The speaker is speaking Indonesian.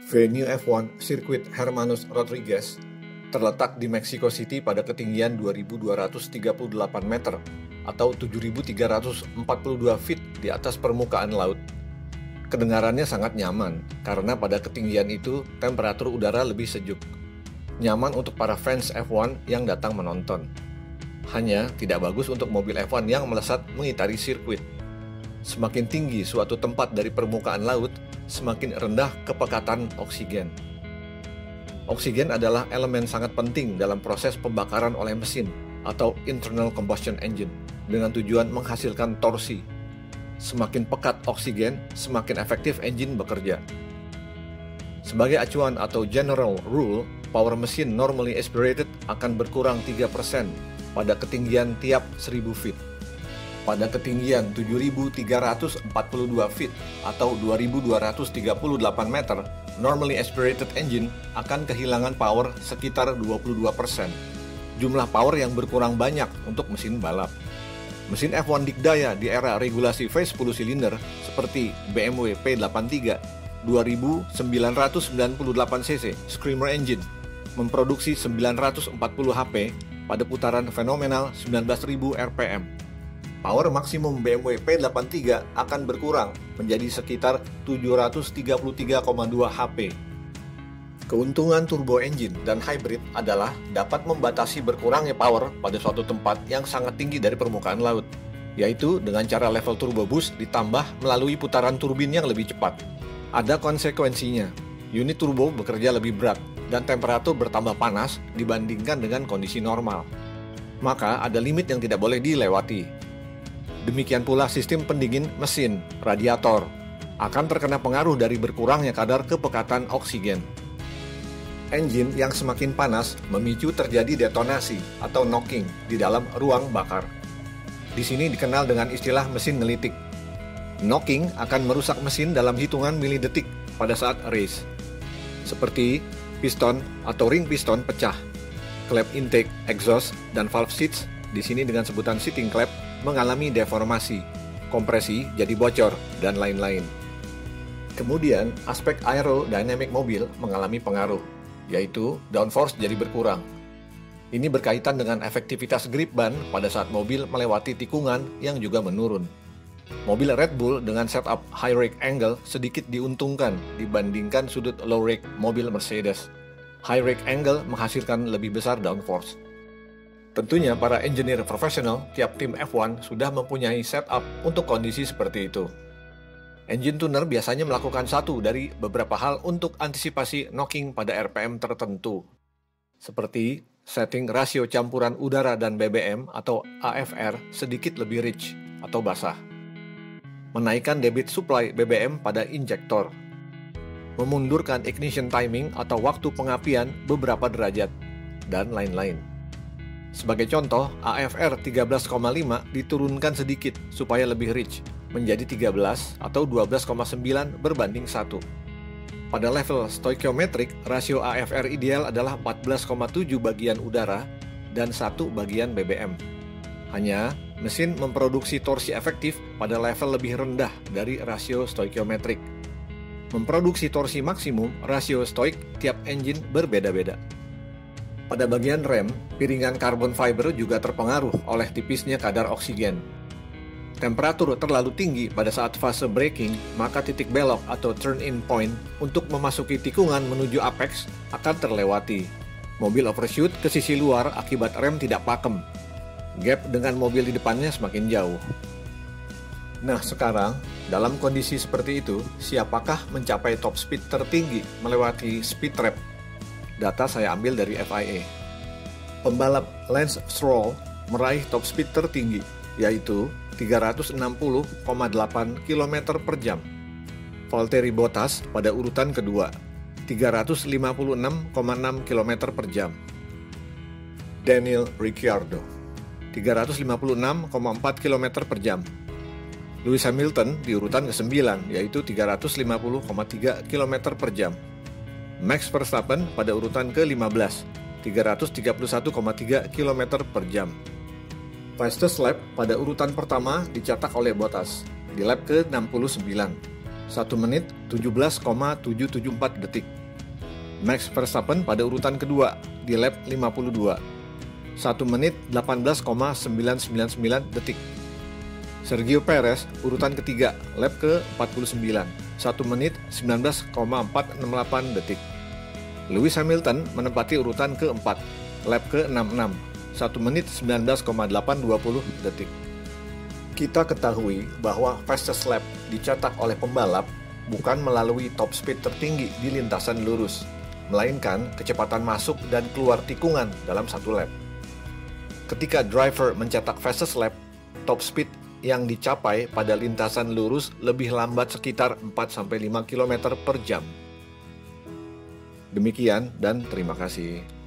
Venue F1 Sirkuit Hermanos Rodriguez terletak di Mexico City pada ketinggian 2.238 meter atau 7.342 feet di atas permukaan laut. Kedengarannya sangat nyaman karena pada ketinggian itu temperatur udara lebih sejuk. Nyaman untuk para fans F1 yang datang menonton. Hanya tidak bagus untuk mobil F1 yang melesat mengitari sirkuit. Semakin tinggi suatu tempat dari permukaan laut, semakin rendah kepekatan oksigen. Oksigen adalah elemen sangat penting dalam proses pembakaran oleh mesin atau internal combustion engine dengan tujuan menghasilkan torsi. Semakin pekat oksigen, semakin efektif engine bekerja. Sebagai acuan atau general rule, power mesin normally aspirated akan berkurang 3% pada ketinggian tiap 1000 feet. Pada ketinggian 7.342 feet atau 2.238 meter, normally aspirated engine akan kehilangan power sekitar 22%. Jumlah power yang berkurang banyak untuk mesin balap. Mesin F1 dikdaya di era regulasi V10 silinder seperti BMW P83 2998 cc Screamer engine memproduksi 940 HP pada putaran fenomenal 19.000 rpm. Power maksimum BMW P83 akan berkurang menjadi sekitar 733,2 HP. Keuntungan turbo engine dan hybrid adalah dapat membatasi berkurangnya power pada suatu tempat yang sangat tinggi dari permukaan laut, yaitu dengan cara level turbo boost ditambah melalui putaran turbin yang lebih cepat. Ada konsekuensinya, unit turbo bekerja lebih berat dan temperatur bertambah panas dibandingkan dengan kondisi normal. Maka ada limit yang tidak boleh dilewati. Demikian pula sistem pendingin mesin, radiator, akan terkena pengaruh dari berkurangnya kadar kepekatan oksigen. Engine yang semakin panas memicu terjadi detonasi atau knocking di dalam ruang bakar. Di sini dikenal dengan istilah mesin ngelitik. Knocking akan merusak mesin dalam hitungan milidetik pada saat race. Seperti piston atau ring piston pecah, klep intake, exhaust, dan valve seats, di sini dengan sebutan seating klep, mengalami deformasi, kompresi jadi bocor, dan lain-lain. Kemudian, aspek aerodinamik mobil mengalami pengaruh, yaitu downforce jadi berkurang. Ini berkaitan dengan efektivitas grip ban pada saat mobil melewati tikungan yang juga menurun. Mobil Red Bull dengan setup high rake angle sedikit diuntungkan dibandingkan sudut low rake mobil Mercedes. High rake angle menghasilkan lebih besar downforce. Tentunya para engineer profesional tiap tim F1 sudah mempunyai setup untuk kondisi seperti itu. Engine tuner biasanya melakukan satu dari beberapa hal untuk antisipasi knocking pada RPM tertentu, seperti setting rasio campuran udara dan BBM atau AFR sedikit lebih rich atau basah, menaikkan debit supply BBM pada injektor, memundurkan ignition timing atau waktu pengapian beberapa derajat, dan lain-lain. Sebagai contoh, AFR 13,5 diturunkan sedikit supaya lebih rich, menjadi 13 atau 12,9 berbanding 1. Pada level stoichiometric, rasio AFR ideal adalah 14,7 bagian udara dan 1 bagian BBM. Hanya, mesin memproduksi torsi efektif pada level lebih rendah dari rasio stoichiometric. Memproduksi torsi maksimum, rasio stoik tiap engine berbeda-beda. Pada bagian rem, piringan karbon fiber juga terpengaruh oleh tipisnya kadar oksigen. Temperatur terlalu tinggi pada saat fase braking, maka titik belok atau turn-in point untuk memasuki tikungan menuju apex akan terlewati. Mobil overshoot ke sisi luar akibat rem tidak pakem. Gap dengan mobil di depannya semakin jauh. Nah sekarang, dalam kondisi seperti itu, siapakah mencapai top speed tertinggi melewati speed trap? Data saya ambil dari FIA. Pembalap Lance Stroll meraih top speed tertinggi, yaitu 360,8 km per jam. Valtteri Bottas pada urutan kedua, 356,6 km per jam. Daniel Ricciardo, 356,4 km per jam. Lewis Hamilton di urutan ke-9, yaitu 350,3 km per jam. Max Verstappen pada urutan ke-15, 331,3 km per jam. Fastest lap pada urutan pertama dicetak oleh Bottas di lap ke-69, 1 menit 17,774 detik. Max Verstappen pada urutan kedua di lap 52, 1 menit 18,999 detik. Sergio Perez urutan ketiga, lap ke-49, 1 menit 19,468 detik. Lewis Hamilton menempati urutan keempat, lap ke-66, 1 menit 19,820 detik. Kita ketahui bahwa fastest lap dicetak oleh pembalap bukan melalui top speed tertinggi di lintasan lurus, melainkan kecepatan masuk dan keluar tikungan dalam satu lap. Ketika driver mencetak fastest lap, top speed yang dicapai pada lintasan lurus lebih lambat sekitar 4-5 km per jam. Demikian dan terima kasih.